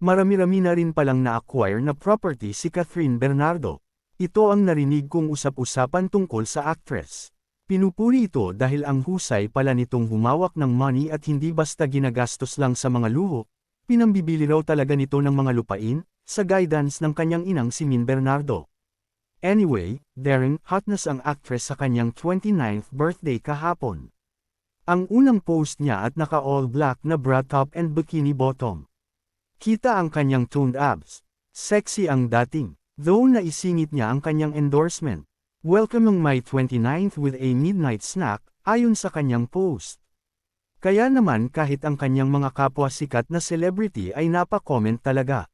Marami-rami na rin palang na-acquire na property si Catherine Bernardo. Ito ang narinig kong usap-usapan tungkol sa actress. Pinupuri ito dahil ang husay pala nitong humawak ng money at hindi basta ginagastos lang sa mga luho, pinambibili raw talaga nito ng mga lupain, sa guidance ng kanyang inang si Min Bernardo. Anyway, daring hotness ang actress sa kanyang 29th birthday kahapon. Ang unang post niya at naka-all black na bra top and bikini bottom. Kita ang kanyang toned abs. Sexy ang dating, though naisingit niya ang kanyang endorsement. Welcoming my 29th with a midnight snack, ayon sa kanyang post. Kaya naman kahit ang kanyang mga kapwa sikat na celebrity ay napa-comment talaga.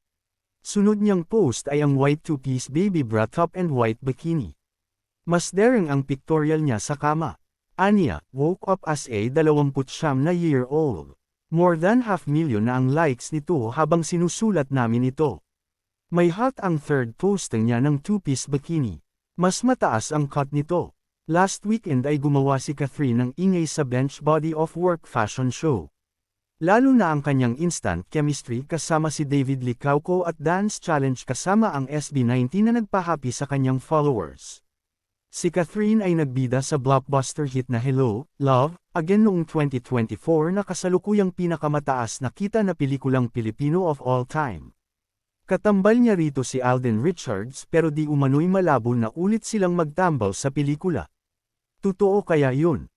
Sunod niyang post ay ang white two-piece baby bra top and white bikini. Mas daring ang pictorial niya sa kama. Anya, woke up as a 29-year-old. More than 500,000 na ang likes nito habang sinusulat namin ito. May hot ang third posting niya ng two-piece bikini. Mas mataas ang cut nito. Last weekend ay gumawa si Catherine ng ingay sa Bench Body of Work fashion show. Lalo na ang kanyang instant chemistry kasama si David Licauco at dance challenge kasama ang SB19 na nagpahappy sa kanyang followers. Si Catherine ay nagbida sa blockbuster hit na Hello, Love, Again noong 2024 na kasalukuyang pinakamataas na kita na pelikulang Pilipino of all time. Katambal niya rito si Alden Richards pero di umano'y malabo na ulit silang magtambal sa pelikula. Totoo kaya yun?